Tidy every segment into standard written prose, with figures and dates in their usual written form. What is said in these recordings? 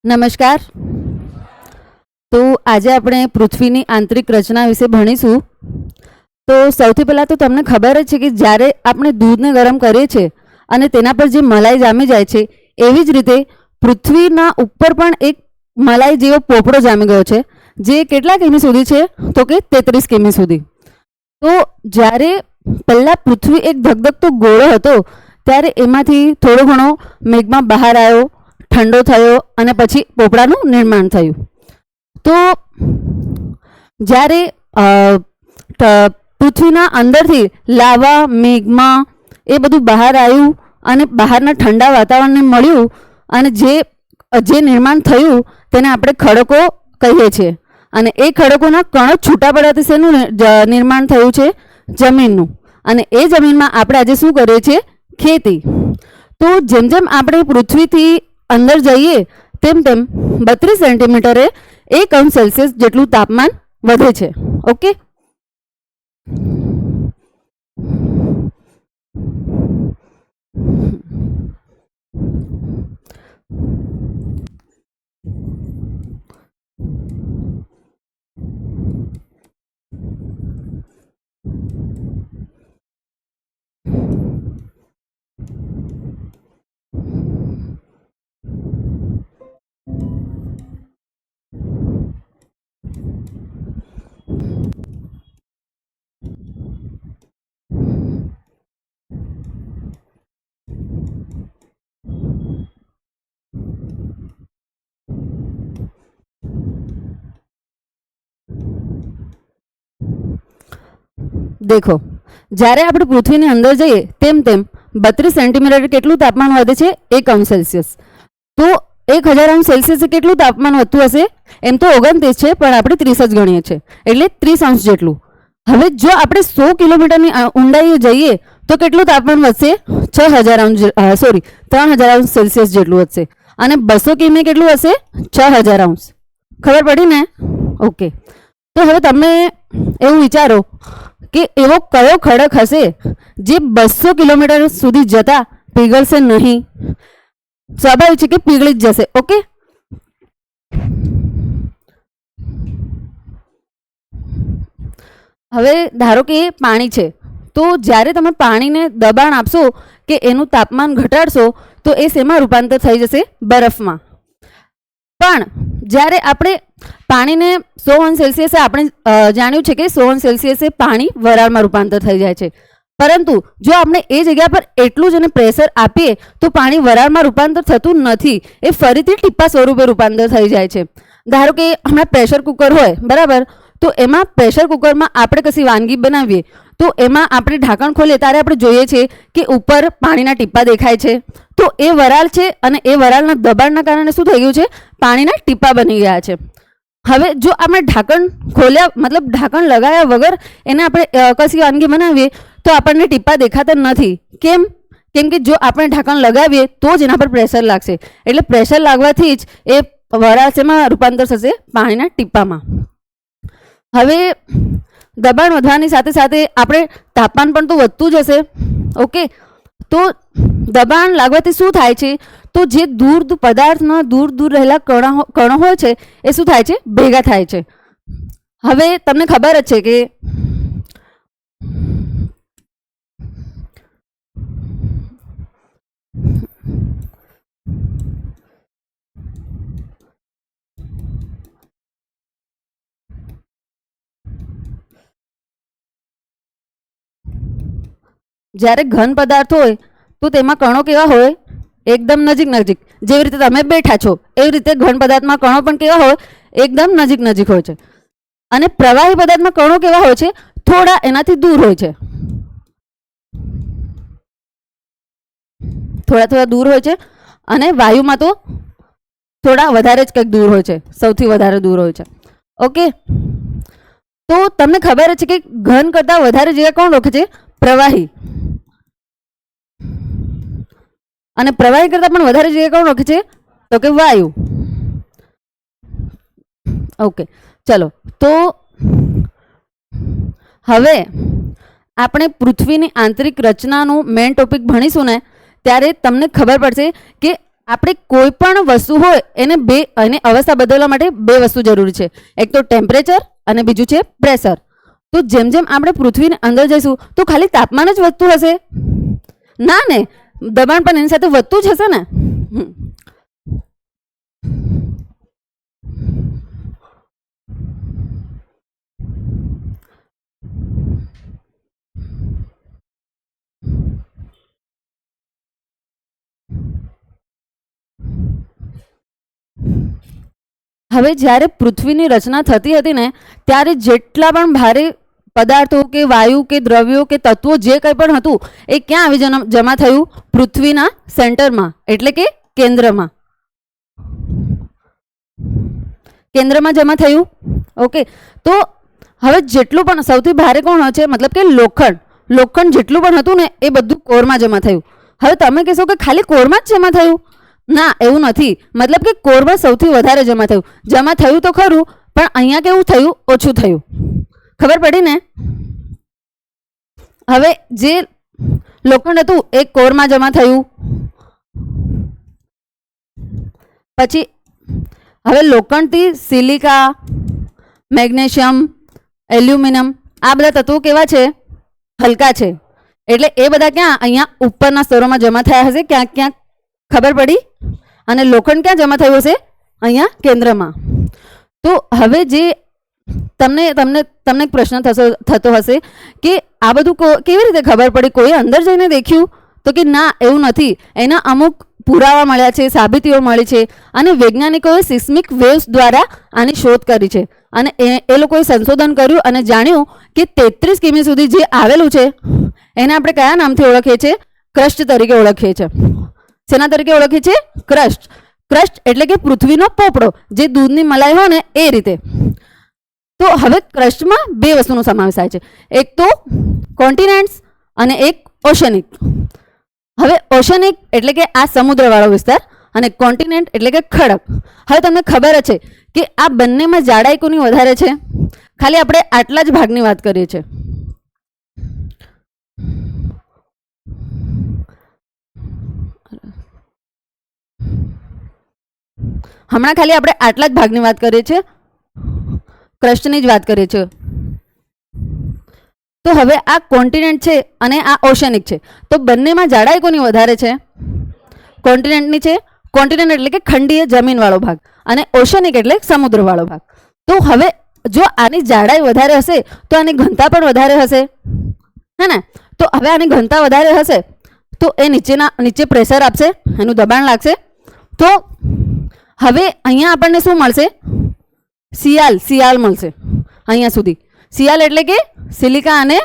નમસ્કાર. તો આજે આપણે પૃથ્વીની આંતરિક રચના વિશે ભણીશું. તો સૌથી પહેલાં તો તમને ખબર જ છે કે જ્યારે આપણે દૂધને ગરમ કરીએ છીએ અને તેના પર જે મલાઈ જામી જાય છે, એવી જ રીતે પૃથ્વીના ઉપર પણ એક મલાઈ જેવો પોપડો જામી ગયો છે, જે કેટલા કિમી સુધી છે? તો કે 33 કિમી સુધી. તો જ્યારે પહેલાં પૃથ્વી એક ધગધગતો ગોળો હતો, ત્યારે એમાંથી થોડો ઘણો મેઘમાં બહાર આવ્યો, ઠંડો થયો અને પછી પોપડાનું નિર્માણ થયું. તો જ્યારે પૃથ્વીના અંદરથી લાવા, મેઘમાં એ બધું બહાર આવ્યું અને બહારના ઠંડા વાતાવરણને મળ્યું અને જે નિર્માણ થયું તેને આપણે ખડકો કહીએ છીએ. અને એ ખડકોના કણો છૂટા પડવાથી શેનું નિર્માણ થયું છે? જમીનનું. અને એ જમીનમાં આપણે આજે શું કરીએ છીએ? ખેતી. તો જેમ જેમ આપણે પૃથ્વીથી અંદર જઈએ તેમ તેમ 32 સેન્ટીમીટરે 1°C જેટલું તાપમાન વધે છે. ઓકે. દેખો, જ્યારે આપણે પૃથ્વીની અંદર જઈએ તેમ તેમ 32 સેન્ટીમીટર કેટલું તાપમાન વધે છે? 1°C. તો 1000°C કેટલું તાપમાન વધતું હશે? એમ તો 29 છે, પણ આપણે 30 જ ગણીએ છીએ, એટલે 30° જેટલું. હવે જો આપણે 100 કિલોમીટરની ઊંડાઈએ જઈએ તો કેટલું તાપમાન વધશે? 3000°C જેટલું વધશે. અને 200 કિમી કેટલું હશે? 6000°. ખબર પડી ને? ઓકે. તો હવે તમે એવું વિચારો કે એવો કયો ખડક હશે જે 200 કિલોમીટર સુધી જતા પીગળશે નહીં? સ્વાભાવિક છે કે પીગળી જ જશે. ઓકે. હવે ધારો કે પાણી છે, તો જ્યારે તમે પાણીને દબાણ આપશો કે એનું તાપમાન ઘટાડશો તો એ શેમાં રૂપાંતર થઈ જશે? બરફમાં. પણ જ્યારે આપણે પાણીને 100°C આપણે જાણ્યું છે કે 100°C પાણી વરાળમાં રૂપાંતર થઈ જાય છે. પરંતુ જો આપણે એ જગ્યા પર એટલું જ એને પ્રેશર આપીએ તો પાણી વરાળમાં રૂપાંતર થતું નથી, એ ફરીથી ટીપા સ્વરૂપે રૂપાંતર થઈ જાય છે. ધારો કે હમણાં પ્રેશર કુકર હોય, બરાબર? તો એમાં પ્રેશર કુકરમાં આપણે કશી વાનગી બનાવીએ તો એમાં આપણે ઢાંકણ ખોલીએ ત્યારે આપણે જોઈએ છીએ કે ઉપર પાણીના ટીપા દેખાય છે. તો એ વરાળ છે અને એ વરાળના દબાણના કારણે શું થઈ ગયું છે? પાણીના ટીપા બની ગયા છે. હવે જો આપણે ઢાંકણ ખોલ્યા, મતલબ ઢાંકણ લગાવ્યા વગર એને આપણે કશી વાનગી બનાવીએ તો આપણને ટીપા દેખાતા નથી. કેમ? કેમ કે જો આપણે ઢાંકણ લગાવીએ તો જ એના પર પ્રેશર લાગશે. એટલે પ્રેશર લાગવાથી જ એ વરાળ શેમાં રૂપાંતર થશે? પાણીના ટીપામાં. હવે દબાણ વધવાની સાથે સાથે આપણે તાપમાન પણ તો વધતું જ હશે. ઓકે. તો દબાણ લાગવાથી શું થાય છે? તો જે દૂર પદાર્થના દૂર રહેલા કણો હોય છે એ શું થાય છે? ભેગા થાય છે. હવે તમને ખબર જ છે કે જ્યારે ઘન પદાર્થ હોય તો તેમાં કણો કેવા હોય? એકદમ નજીક. જેવી રીતે તમે બેઠા છો એવી રીતે ઘન પદાર્થમાં કણો પણ કેવા હોય? એકદમ નજીક હોય છે. અને પ્રવાહી પદાર્થમાં કણો કેવા હોય છે? થોડા એનાથી દૂર હોય છે. થોડા દૂર હોય છે. અને વાયુમાં તો થોડા વધારે જ કંઈક દૂર હોય છે, સૌથી વધારે દૂર હોય છે. ઓકે. તો તમને ખબર છે કે ઘન કરતાં વધારે જગ્યા કોણ રોકે છે? પ્રવાહી. અને પ્રવાહી કરતાં પણ વધારે જગ્યા કોણ રોકે છે? તો કે વાયુ. ઓકે. ચલો, તો હવે આપણે પૃથ્વીની આંતરિક રચનાનું મેઇન ટોપિક ભણીશું ને ત્યારે તમને ખબર પડશે કે આપણે કોઈ પણ વસ્તુ હોય એને અવસ્થા બદલવા માટે બે વસ્તુ જરૂરી છે, એક તો ટેમ્પરેચર અને બીજું છે પ્રેશર. તો જેમ જેમ આપણે પૃથ્વીની અંદર જઈશું તો ખાલી તાપમાન જ વધતું હશે? ના ને, દબાણ પણ એની સાથે વધતું જ હશે ને. હવે જ્યારે પૃથ્વીની રચના થતી હતી ને ત્યારે જેટલા પણ ભારે પદાર્થો કે વાયુ કે દ્રવ્યો કે તત્વો જે કંઈ પણ હતું એ ક્યાં આવી જમા થયું? પૃથ્વીના સેન્ટરમાં, એટલે કે કેન્દ્રમાં. કેન્દ્રમાં જમા થયું. ઓકે, તો હવે જેટલું પણ સૌથી ભારે કોણ હોય છે? મતલબ કે લોખંડ જેટલું પણ હતું ને એ બધું કોરમાં જમા થયું. હવે તમે કહેશો કે ખાલી કોરમાં જ જમા થયું? ના, એવું નથી. મતલબ કે કોરમાં સૌથી વધારે જમા થયું તો ખરું, પણ અહીંયા કેવું થયું? ઓછું થયું. ખબર પડી ને? હવે જે લોખંડ હતું એ કોરમાં જમા થયું. પછી હવે લોખંડથી સિલિકા, મેગ્નેશિયમ, એલ્યુમિનિયમ આ બધા તત્વો કેવા છે? હલકા છે. એટલે એ બધા ક્યાં? અહીંયા ઉપરના સ્તરોમાં જમા થયા હશે ક્યાંક ક્યાંક. ખબર પડી? અને લોખંડ ક્યાં જમા થયું હશે? અહીંયા કેન્દ્રમાં. તો હવે જે તમને એક પ્રશ્ન થતો હશે કે આ બધું કેવી રીતે ખબર પડી? કોઈ અંદર જઈને દેખ્યું? તો કે ના, એવું નથી. એના અમુક પુરાવા મળ્યા છે, સાબિતીઓ મળી છે, અને વૈજ્ઞાનિકોએ સિસ્મિક વેવ્સ દ્વારા આની શોધ કરી છે. અને એ લોકોએ સંશોધન કર્યું અને જાણ્યું કે 33 કિમી સુધી જે આવેલું છે એને આપણે કયા નામથી ઓળખીએ છીએ? ક્રસ્ટ તરીકે ઓળખીએ છીએ. શેના તરીકે ઓળખીએ છીએ? ક્રસ્ટ. ક્રસ્ટ એટલે કે પૃથ્વીનો પોપડો, જે દૂધની મલાઈ હોય ને એ રીતે. તો હવે ક્રસ્ટમાં બે વસ્તુનો સમાવેશ થાય છે, એક તો કોન્ટિનેન્ટ્સ અને એક ઓશનિક. હવે ઓશનિક એટલે કે આ સમુદ્રવાળો વિસ્તાર અને કોન્ટિનેન્ટ એટલે કે ખડક. હવે તમને ખબર છે કે આ બંનેમાં જાડાઈ કોની વધારે છે? ખાલી આપણે આટલા જ ભાગની વાત કરીએ છીએ. હમણાં ખાલી આપણે આટલા જ ભાગની વાત કરીએ છીએ, ક્રસ્ટની જ વાત કરીએ છીએ. તો હવે આ કોન્ટિનેન્ટ છે અને આ ઓશનિક છે, તો બંનેમાં જાડાઈ કોની વધારે છે? કોન્ટિનેન્ટની છે. કોન્ટિનેન્ટ એટલે કે ખંડીય જમીનવાળો ભાગ અને ઓશનિક એટલે સમુદ્રવાળો ભાગ. તો હવે જો આની જાડાઈ વધારે હશે તો આની ઘનતા પણ વધારે હશે, હે ને? તો હવે આની ઘનતા વધારે હશે તો એ નીચે પ્રેશર આપશે, એનું દબાણ લાગશે. તો હવે અહીંયા આપણને શું મળશે? સિયાલ મળશે અહીંયા સુધી. સિયાલ એટલે કે સિલિકા અને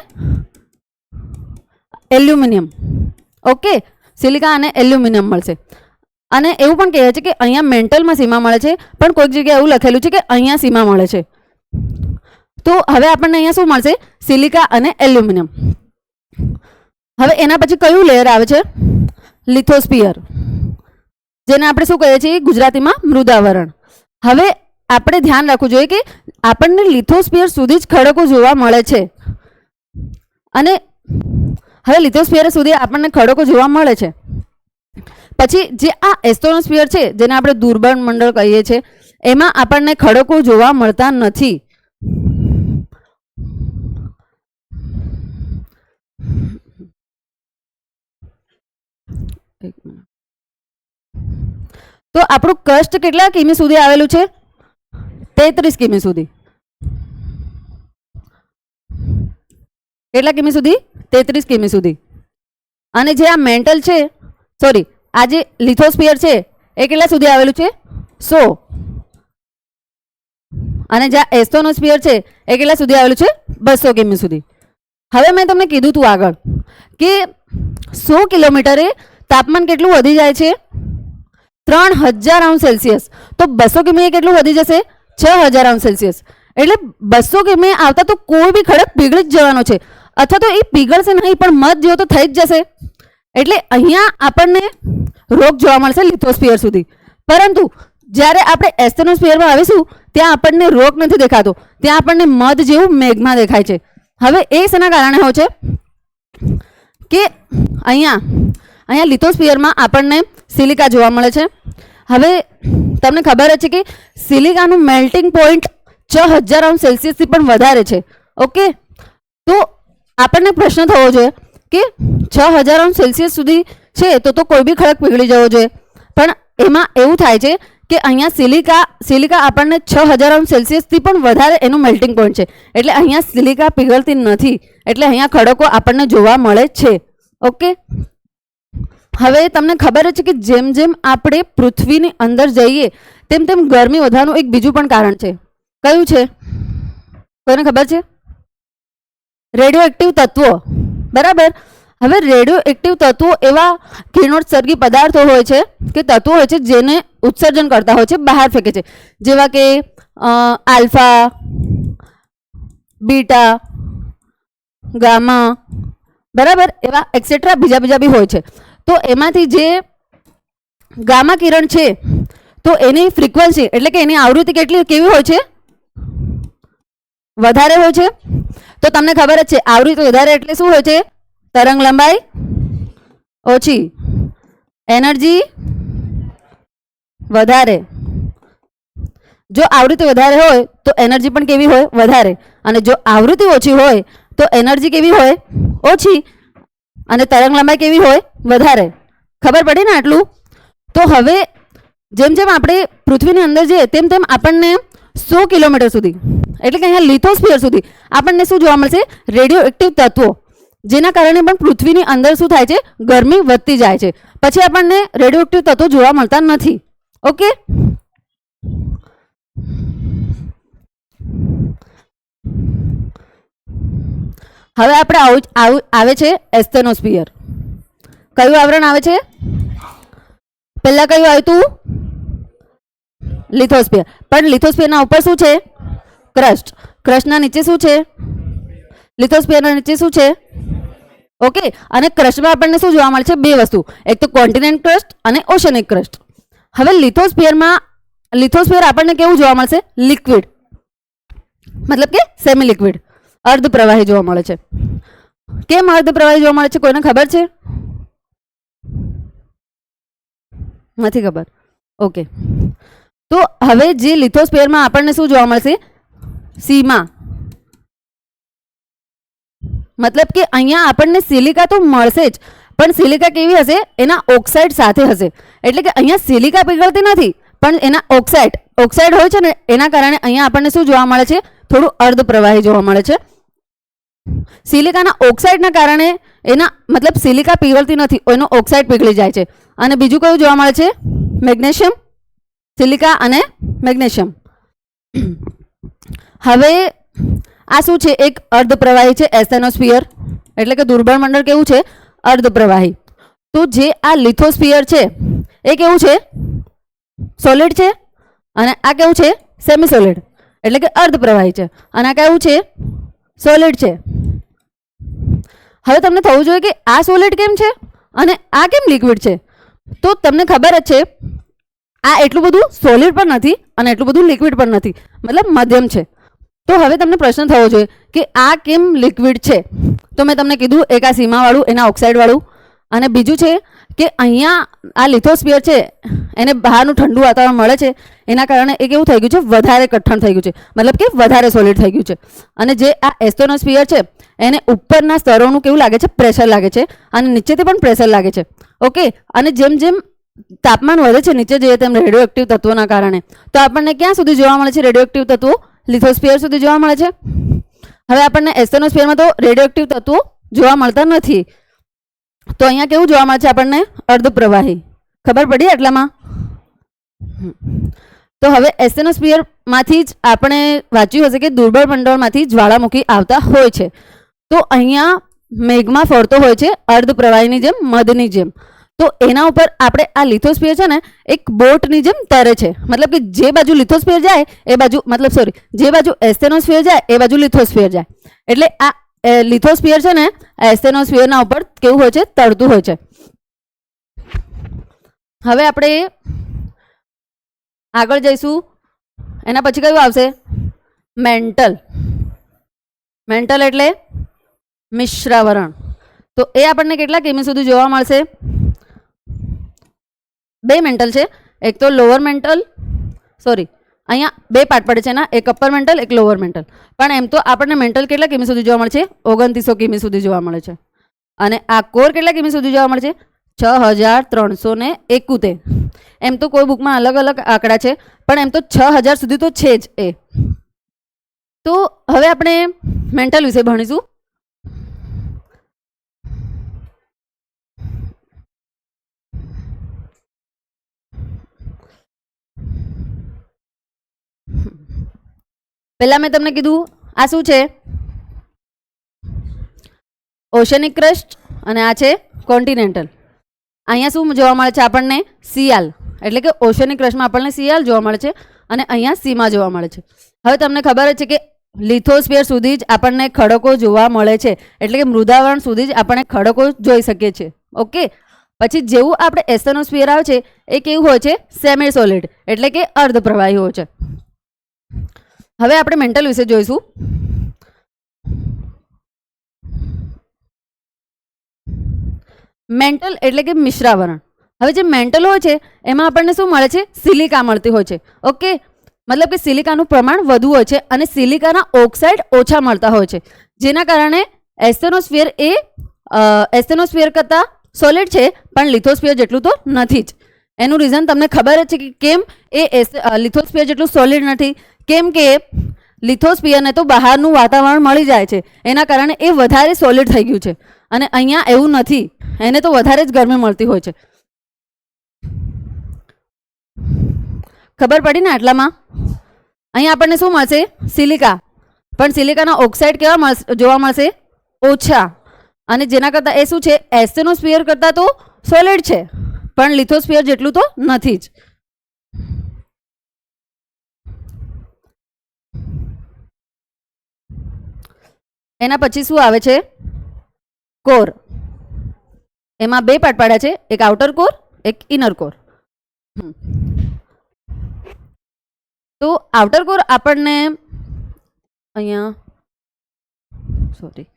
એલ્યુમિનિયમ. ઓકે, સિલિકા અને એલ્યુમિનિયમ મળશે. અને એવું પણ કહે છે કે અહીંયા મેન્ટલમાં સીમા મળે છે, પણ કોઈક જગ્યાએ એવું લખેલું છે કે અહીંયા સીમા મળે છે. તો હવે આપણને અહીંયા શું મળશે? સિલિકા અને એલ્યુમિનિયમ. હવે એના પછી કયું લેયર આવે છે? લિથોસ્ફિયર, જેને આપણે શું કહીએ છીએ ગુજરાતીમાં? મૃદાવરણ. હવે આપણે ધ્યાન રાખવું જોઈએ કે આપણને લિથોસ્ફિયર સુધી જ ખડકો જોવા મળે છે. અને હવે લિથોસ્ફિયર સુધી આપણને ખડકો જોવા મળે છે. પછી જે આ એસ્ટ્રોનોસ્ફિયર છે, જેને આપણે દૂરબીન મંડળ કહીએ છીએ, એમાં આપણને ખડકો જોવા મળતા નથી. તો આપણું ક્રસ્ટ કેટલા કિમી સુધી આવેલું છે? 33 કિમી સુધી. કેટલા કિમી સુધી? 33 કિમી સુધી. અને જે આ મેન્ટલ છે, સોરી, આ જે લિથોસ્ફિયર છે એ કેટલા સુધી આવેલું છે? 100. અને જે એસ્ટ્રોનોસ્ફિયર છે એ કેટલા સુધી આવેલું છે? 200 કિમી સુધી. હવે મેં તમને કીધું હતું આગળ કે 100 કિલોમીટરે તાપમાન કેટલું વધી જાય છે? 3000 અંશ સેલ્સિયસ. તો 200 કિમીએ કેટલું વધી જશે? 6000 અંશ સેલ્સિયસ. એટલે 200 કિમીએ આવતા તો કોઈ બી ખડક પીગળી જ જવાનો છે, અથવા તો એ પીગળશે નહીં પણ મધ જેવો તો થઈ જ જશે. એટલે અહીંયા આપણને રોગ જોવા મળશે લિથોસ્ફિયર સુધી. પરંતુ જ્યારે આપણે એસ્ટ્રોનોસ્ફિયરમાં આવીશું ત્યાં આપણને રોગ નથી દેખાતો, ત્યાં આપણને મધ જેવું મેઘમાં દેખાય છે. હવે એ શેના કારણે હોય છે કે અહીંયા લિથોસ્ફિયરમાં આપણને સિલિકા જોવા મળે છે. હવે તમને ખબર જ છે કે સિલિકાનું મેલ્ટિંગ પોઈન્ટ 6000°C થી પણ વધારે છે. ઓકે, તો આપણને પ્રશ્ન થવો જોઈએ કે 6000°C સુધી છે તો કોઈ બી ખડક પીગળી જવો જોઈએ, પણ એમાં એવું થાય છે કે અહીંયા સિલિકા આપણને 6000°C થી પણ વધારે એનું મેલ્ટિંગ પોઈન્ટ છે, એટલે અહીંયા સિલિકા પીગળતી નથી, એટલે અહીંયા ખડકો આપણને જોવા મળે છે. ઓકે, હવે તમને ખબર જ છે કે જેમ જેમ આપણે પૃથ્વીની અંદર જઈએ તેમ તેમ ગરમી વધવાનું એક બીજું પણ કારણ છે. કયું છે? કોઈને ખબર છે? રેડિયો એક્ટિવ તત્વો. બરાબર. હવે રેડિયો એક્ટિવ તત્વો એવા કિરણોત્સર્ગી પદાર્થો હોય છે કે તત્વો હોય છે જેને ઉત્સર્જન કરતા હોય છે, બહાર ફેંકે છે, જેવા કે આલ્ફા, બીટા, ગામા, બરાબર, એવા એક્સેટ્રા બીજા બી હોય છે. તો એમાંથી જે ગામા કિરણ છે તો એની ફ્રીક્વન્સી એટલે કે એની આવૃત્તિ કેવી હોય છે? વધારે હોય છે. તો તમને ખબર જ છે આવૃત્તિ વધારે એટલે શું હોય છે? તરંગ લંબાઈ ઓછી, એનર્જી વધારે. જો આવૃત્તિ વધારે હોય તો એનર્જી પણ કેવી હોય? વધારે. અને જો આવૃત્તિ ઓછી હોય તો એનર્જી કેવી હોય? ઓછી, અને તરંગ લંબાઈ કેવી હોય? વધારે. ખબર પડી ને આટલું? તો હવે જેમ જેમ આપણે પૃથ્વીની અંદર જઈએ તેમ તેમ આપણને 100 કિલોમીટર સુધી એટલે કે અહીંયા લિથોસ્ફિયર સુધી આપણને શું જોવા મળશે? રેડિયો એક્ટિવ તત્વો, જેના કારણે પણ પૃથ્વીની અંદર શું થાય છે? ગરમી વધતી જાય છે. પછી આપણને રેડિયો એક્ટિવ તત્વો જોવા મળતા નથી. ઓકે, હવે આપણે આવે છે એસ્ટેનોસ્ફિયર. કયું આવરણ આવે છે? પહેલા કયું આવ્યું હતું? લિથોસ્ફિયર. પણ લિથોસ્ફિયરના ઉપર શું છે? ક્રસ્ટ. ક્રસ્ટના નીચે શું છે? લિથોસ્ફિયરના નીચે શું છે? ઓકે, અને ક્રસ્ટમાં આપણને શું જોવા મળે છે? બે વસ્તુ, એક તો કોન્ટિનેન્ટ ક્રસ્ટ અને ઓશનિક ક્રસ્ટ. હવે લિથોસ્ફિયર આપણને કેવું જોવા મળશે? લિક્વિડ, મતલબ કે સેમી લિક્વિડ, અર્ધ પ્રવાહી જોવા મળે છે. કેમ અર્ધ પ્રવાહી જોવા મળે છે? કોઈને ખબર છે? નથી ખબર. ઓકે, તો હવે જે લિથોસ્ફિયરમાં આપણને શું જોવા મળશે? સીમા, મતલબ કે અહીંયા આપણને સિલિકા તો મળશે જ, પણ સિલિકા કેવી હશે? એના ઓક્સાઇડ સાથે હશે. એટલે કે અહીંયા સિલિકા પીગળતી નથી, પણ એના ઓક્સાઇડ હોય છે ને, એના કારણે અહીંયા આપણને શું જોવા મળે છે? થોડું અર્ધ પ્રવાહી જોવા મળે છે. સિલિકાના ઓક્સાઇડના કારણે એના મતલબ સિલિકા પીગળતી નથી, એનો ઓક્સાઇડ પીગળી જાય છે. અને બીજું કયું જોવા મળે છે? મેગ્નેશિયમ, સિલિકા અને મેગ્નેશિયમ. હવે આ શું છે? એક અર્ધ પ્રવાહી છે એસ્ટેનોસ્ફિયર, એટલે કે દુર્બળ મંડળ કેવું છે? અર્ધ પ્રવાહી. તો જે આ લિથોસ્ફિયર છે એ કેવું છે? સોલિડ છે. અને આ કેવું છે? સેમી સોલિડ, એટલે કે અર્ધ પ્રવાહી છે. અને આ કેવું છે? સોલિડ છે. હવે તમને થવું જોઈએ કે આ સોલિડ કેમ છે અને આ કેમ લિક્વિડ છે? તો તમને ખબર જ છે આ એટલું બધું સોલિડ પણ નથી અને એટલું બધું લિક્વિડ પણ નથી, મતલબ મધ્યમ છે. તો હવે તમને પ્રશ્ન થવો જોઈએ કે આ કેમ લિક્વિડ છે? તો મેં તમને કીધું, એક આ સીમાવાળું, એના ઓક્સાઇડવાળું, અને બીજું છે કે અહીંયા આ લિથોસ્ફિયર છે એને બહારનું ઠંડુ વાતાવરણ મળે છે, એના કારણે એ કેવું થઈ ગયું છે? વધારે કઠણ થઈ ગયું છે, મતલબ કે વધારે સોલિડ થઈ ગયું છે. અને જે આ એસ્ટેનોસ્ફિયર છે એને ઉપરના સ્તરોનું કેવું લાગે છે? પ્રેશર લાગે છે, અને નીચેથી પણ પ્રેશર લાગે છે. ઓકે, અને જેમ જેમ તાપમાન વધે છે નીચે જઈએ તેમ રેડિયો એક્ટિવ તત્વોના કારણે, તો આપણને ક્યાં સુધી જોવા મળે છે રેડિયો એક્ટિવ તત્વો? લિથોસ્ફિયર સુધી જોવા મળે છે. હવે આપણને એસ્ટેનોસ્ફિયરમાં તો રેડિયો એક્ટિવ તત્વો જોવા મળતા નથી, તો અહીંયા કેવું જોવા મળે છે આપણને? અર્ધ પ્રવાહી. ખબર પડી આટલામાં? તો હવે એસ્ટેનોસ્ફિયરમાંથી જ આપણે વાંચ્યું હશે કે દુર્બળ મંડળમાંથી જ્વાળામુખી આવતા હોય છે. તો અહીંયા મેઘમાં ફરતો હોય છે અર્ધ પ્રવાહીની જેમ, મધની જેમ. તો એના ઉપર આપણે આ લિથોસ્ફિયર છે ને એક બોટની જેમ તરે છે, મતલબ કે જે બાજુ લિથોસ્ફિયર જાય એ બાજુ, મતલબ સોરી, જે બાજુ એસ્ટેનોસ્ફિયર જાય એ બાજુ લિથોસ્ફિયર જાય. એટલે આ લિથોસ્ફિયર છે ને એસ્ટેનોસ્ફિયરના ઉપર કેવું હોય છે? તરતું હોય છે. હવે આપણે આગળ જઈશું. એના પછી કયું આવશે? મેન્ટલ. મેન્ટલ એટલે મિશ્રાવરણ. તો એ આપણને કેટલા કિમી સુધી જોવા મળશે? બે મેન્ટલ છે, એક તો લોઅર મેન્ટલ, સોરી અહીંયા બે પાર્ટ પડે છે એના, એક અપર મેન્ટલ એક લોઅર મેન્ટલ. પણ એમ તો આપણને મેન્ટલ કેટલા કિમી સુધી જોવા મળે છે? 2900 કિમી સુધી જોવા મળે છે. અને આ કોર કેટલા કિમી સુધી જોવા મળે છે? 6371. એમ તો કોઈ બુકમાં અલગ અલગ આંકડા છે, પણ એમ તો 6000 સુધી તો છે જ એ. તો હવે આપણે મેન્ટલ વિશે ભણીશું. પહેલા મેં તમને કીધું આ શું છે? ઓશનિક ક્રસ્ટ, અને આ છે કોન્ટિનેન્ટલ. અહીંયા શું જોવા મળે છે આપણને? સિયાલ, એટલે કે ઓશનિક ક્રસ્ટમાં આપણને સિયાલ જોવા મળે છે અને અહીંયા સીમા જોવા મળે છે. હવે તમને ખબર જ છે કે લિથોસ્ફિયર સુધી જ આપણને ખડકો જોવા મળે છે, એટલે કે મૃદાવરણ સુધી જ આપણે ખડકો જોઈ શકીએ છીએ. ઓકે, પછી જેવું આપણે એસ્ટેનોસ્ફિયર આવે છે એ કેવું હોય છે? સેમી સોલિડ, એટલે કે અર્ધ પ્રવાહી હોય છે. હવે આપણે મેન્ટલ વિશે જોઈશું. મેન્ટલ એટલે કે મિશ્રાવરણ. હવે જે મેન્ટલ હોય છે એમાં આપણને શું મળે છે? સિલિકા મળતી હોય છે. ઓકે, મતલબ કે સિલિકાનું પ્રમાણ વધુ હોય છે અને સિલિકાના ઓક્સાઇડ ઓછા મળતા હોય છે, જેના કારણે એસ્ટેનોસ્ફિયર કરતાં સોલિડ છે પણ લિથોસ્ફિયર જેટલું તો નથી જ. એનું રીઝન તમને ખબર જ છે કે કેમ એ લિથોસ્ફિયર જેટલું સોલિડ નથી? કેમ કે લિથોસ્ફિયરને તો બહારનું વાતાવરણ મળી જાય છે, એના કારણે એ વધારે સોલિડ થઈ ગયું છે. અને અહીંયા એવું નથી, એને તો વધારે જ ગરમી મળતી હોય છે. ખબર પડી ને આટલામાં? અહીંયા આપણને શું મળશે? સિલિકા. પણ સિલિકાના ઓક્સાઇડ કેવા જોવા મળશે? ઓછા. અને જેના કરતાં એ શું છે? એસ્ટેનોસ્ફિયર કરતાં તો સોલિડ છે પણ લિથોસ્ફિયર જેટલું તો નથી જ. એના પછી શું આવે છે? કોર. એમાં બે પાર્ટ પાડ્યા છે, એક આઉટર કોર એક ઇનર કોર. તો આઉટર કોર આપણને અહીંયા સોરી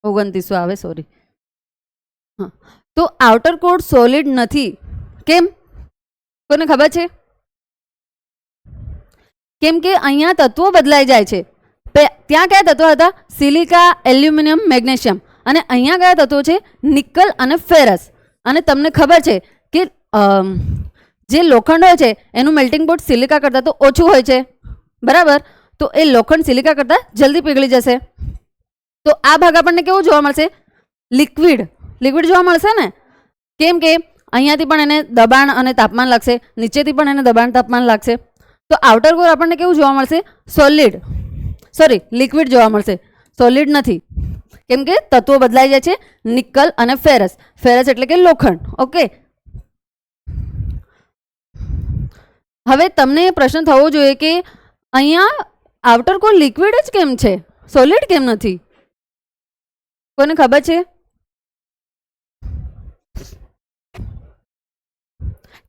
2900 આવે, સોરી. હા, તો આઉટર કોર સોલિડ નથી. કેમ? કોને ખબર છે? કેમ કે અહીંયા તત્વો બદલાઈ જાય છે. ત્યાં કયા તત્વો હતા? Silica, aluminium, magnesium. અને અહીંયા કયા તત્વો છે? નિકલ અને ફેરસ. અને તમને ખબર છે કે જે લોખંડ હોય છે એનું મેલ્ટિંગ પોઈન્ટ સિલિકા કરતાં તો ઓછું હોય છે, બરાબર? તો એ લોખંડ સિલિકા કરતાં જલ્દી પીગળી જશે. તો આ ભાગ આપણને કેવું જોવા મળશે? લિક્વિડ. લિક્વિડ જોવા મળશે ને? કેમ કે અહીંયાથી પણ એને દબાણ અને તાપમાન લાગશે, નીચેથી પણ એને દબાણ તાપમાન લાગશે. તો આઉટર કોર આપણને કેવું જોવા મળશે? સોલિડ, સોરી લિક્વિડ જોવા મળશે, સોલિડ નથી. કેમ કે તત્વો બદલાઈ જાય છે, નિકલ અને ફેરસ. ફેરસ એટલે કે લોખંડ. ઓકે, હવે તમને પ્રશ્ન થવો જોઈએ કે અહીંયા આઉટર કોર લિક્વિડ જ કેમ છે, સોલિડ કેમ નથી? કોને ખબર છે?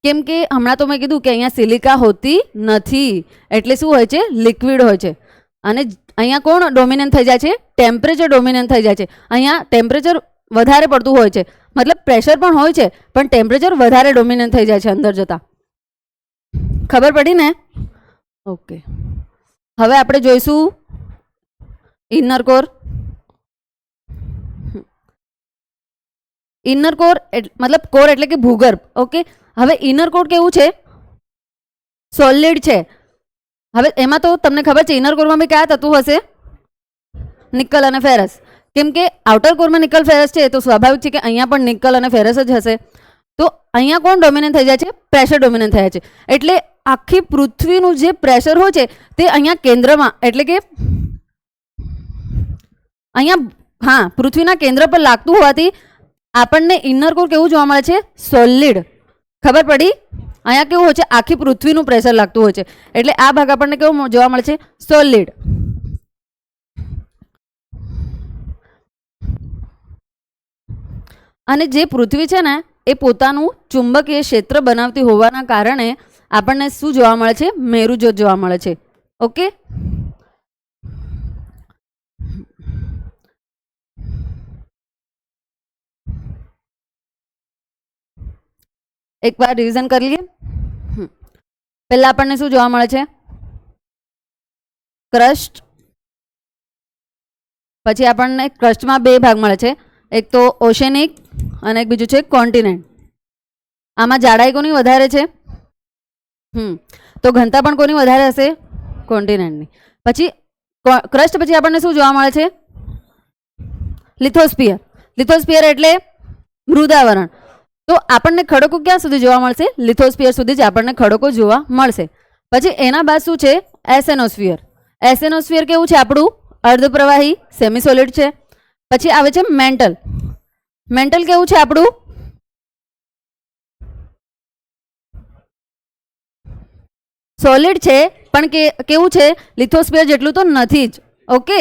કેમ કે હમણાં તો મેં કીધું કે અહીંયા સિલિકા હોતી નથી, એટલે શું હોય છે? લિક્વિડ હોય છે. અને અહીંયા કોણ ડોમિનન્ટ થઈ જાય છે? ટેમ્પરેચર ડોમિનન્ટ થઈ જાય છે. અહીંયા ટેમ્પરેચર વધારે પડતું હોય છે, મતલબ પ્રેશર પણ હોય છે પણ ટેમ્પરેચર વધારે ડોમિનન્ટ થઈ જાય છે અંદર જતા. ખબર પડી ને? ઓકે, હવે આપણે જોઈશું ઇનર કોર. ઇનર કોર મતલબ કોર એટલે કે ભૂગર્ભ. ઓકે, હવે ઇનર કોર કેવું છે? સોલિડ છે. હવે એમાં તો તમને ખબર છે ઇનર કોરમાં બી કયા તત્વો હશે? નિકલ અને ફેરસ. કેમ કે આઉટર કોરમાં નિકલ ફેરસ છે તો સ્વાભાવિક છે કે અહીંયા પણ નિકલ અને ફેરસ જ હશે. તો અહીંયા કોણ ડોમિનન્ટ થઈ જાય છે? પ્રેશર ડોમિનન્ટ થયા છે. એટલે આખી પૃથ્વીનું જે પ્રેશર હોય છે તે અહીંયા કેન્દ્રમાં, એટલે કે અહીંયા, હા, પૃથ્વીના કેન્દ્ર પર લાગતું હોવાથી આપણને ઇનર કોર કેવું જોવા મળે છે? સોલિડ. ખબર પડી? અહીંયા કેવું હોય છે? આખી પૃથ્વીનું પ્રેશર લાગતું હોય છે, એટલે આ ભાગ આપણને કેવું જોવા મળે છે? સોલિડ. અને જે પૃથ્વી છે ને એ પોતાનું ચુંબકીય ક્ષેત્ર બનાવતી હોવાના કારણે આપણને શું જોવા મળે છે? મેરુજ્યોત જોવા મળે છે. ઓકે, એકવાર રિવિઝન કરી લઈએ. પહેલા આપણને શું જોવા મળે છે? ક્રસ્ટ. પછી આપણને ક્રસ્ટમાં બે ભાગ મળે છે, એક તો ઓશેનિક અને એક બીજું છે કોન્ટિનેન્ટ. આમાં જાડાઈ કોની વધારે છે? તો ઘનતા પણ કોની વધારે હશે? કોન્ટિનેન્ટની. પછી ક્રસ્ટ પછી આપણને શું જોવા મળે છે? લિથોસ્ફિયર. લિથોસ્ફિયર એટલે મૃદાવરણ. તો આપણને ખડકો ક્યાં સુધી જોવા મળશે? લિથોસ્ફિયર સુધી જ આપણને ખડકો જોવા મળશે. પછી એના બાદ શું છે? એસેનોસ્ફિયર. એસેનોસ્ફિયર કેવું છે આપણું? અર્ધપ્રવાહી, સેમી સોલિડ છે. પછી આવે છે મેન્ટલ. મેન્ટલ કેવું છે આપણું? સોલિડ છે, પણ કેવું છે? લિથોસ્ફિયર જેટલું તો નથી જ. ઓકે.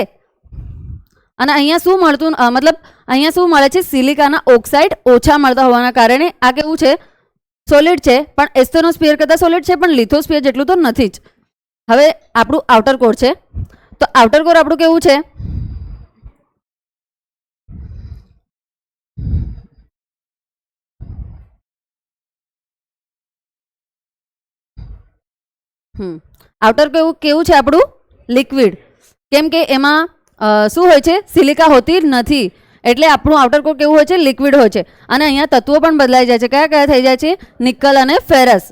અને અહીંયા શું મળતું, મતલબ અહીંયા શું મળે છે? સિલિકાના ઓક્સાઇડ ઓછા મળતા હોવાના કારણે આ કેવું છે? સોલિડ છે, પણ એસ્ટેનોસ્ફિયર કરતાં સોલિડ છે, પણ લિથોસ્ફિયર જેટલું તો નથી જ. હવે આપણું આઉટર કોર છે, તો આઉટર કોર આપણું કેવું છે? આઉટર કેવું છે આપણું? લિક્વિડ. કેમ કે એમાં શું હોય છે? સિલિકા હોતી નથી, એટલે આપણું આઉટર કોર કેવું હોય છે? લિક્વિડ હોય છે. અને અહીંયા તત્વો પણ બદલાઈ જાય છે. કયા કયા થઈ જાય છે? નિકલ અને ફેરસ.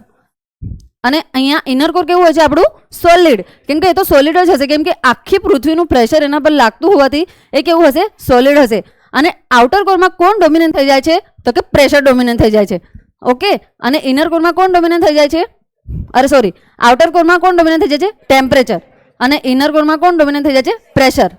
અને અહીંયા ઇનર કોર કેવું હોય છે આપણું? સોલિડ. કેમ કે એ તો સોલિડ જ હશે, કેમ કે આખી પૃથ્વીનું પ્રેશર એના પર લાગતું હોવાથી એ કેવું હશે? સોલિડ હશે. અને આઉટર કોરમાં કોણ ડોમિનન્ટ થઈ જાય છે? તો કે પ્રેશર ડોમિનન્ટ થઈ જાય છે. ઓકે. અને ઇનર કોરમાં કોણ ડોમિનન્ટ થઈ જાય છે? આઉટર કોરમાં કોણ ડોમિનન્ટ થઈ જાય છે? ટેમ્પરેચર. અને ઇનર કોરમાં કોણ ડોમિનન્ટ થઈ જાય છે? પ્રેશર.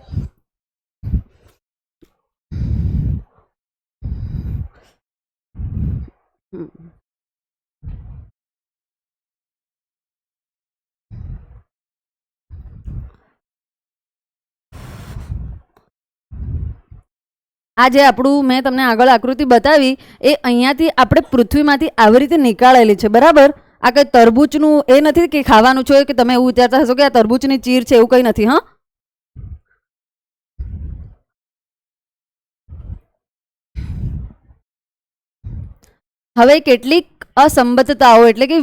આ જે આપણું મેં તમને આગળ આકૃતિ બતાવી એ અહીંયાથી આપણે પૃથ્વીમાંથી આવી રીતે નીકાળેલી છે. બરાબર. આ કંઈ તરબૂચનું એ નથી કે ખાવાનું છે કે તમે એવું વિચારતા હશો કે આ તરબૂચની ચીર છે, એવું કંઈ નથી. હા, હવે કેટલીક અસંબદ્ધતાઓ એટલે કે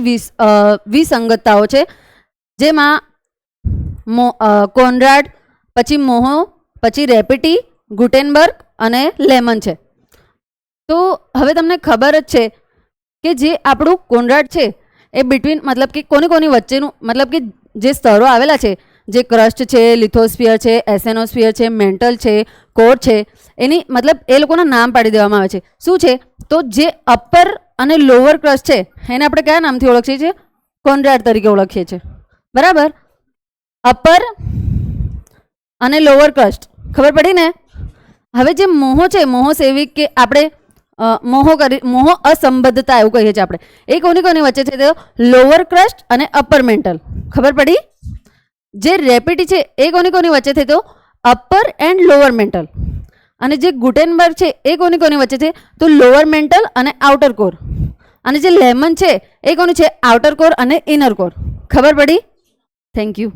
વિસંગતતાઓ છે, જેમાં કોનરાડ, પછી મોહો, પછી રેપિટી, ગુટેનબર્ગ અને લેમન છે. તો હવે તમને ખબર જ છે કે જે આપણું કોનરાડ છે એ બિટવીન મતલબ કે કોની વચ્ચેનું મતલબ કે જે સ્તરો આવેલા છે, જે ક્રસ્ટ છે, લિથોસ્ફિયર છે, એસેનોસ્ફિયર છે, મેન્ટલ છે, કોર છે, એની મતલબ એ લોકોના નામ પાડી દેવામાં આવે છે. શું છે? તો જે અપર અને લોઅર ક્રસ્ટ છે એને આપણે કયા નામથી ઓળખીએ છીએ? કોનરાડ તરીકે ઓળખીએ છીએ. બરાબર. અપર અને લોઅર ક્રસ્ટ ખબર પડી ને? હવે જે મોહો છે, મોહો સેવિક કે આપણે મોહો અસંબદ્ધતા એવું કહીએ છીએ આપણે, એ કોની વચ્ચે છે? તો લોઅર ક્રસ્ટ અને અપર મેન્ટલ. ખબર પડી? જે રેપિટી છે એ કોની વચ્ચે છે? તો અપર એન્ડ લોઅર મેન્ટલ. અને જે ગુટેનબર્ગ છે એ કોની વચ્ચે છે? તો લોઅર મેન્ટલ અને આઉટર કોર. અને જે લેમન છે એ કોની છે? આઉટર કોર અને ઇનર કોર. ખબર પડી? Thank you.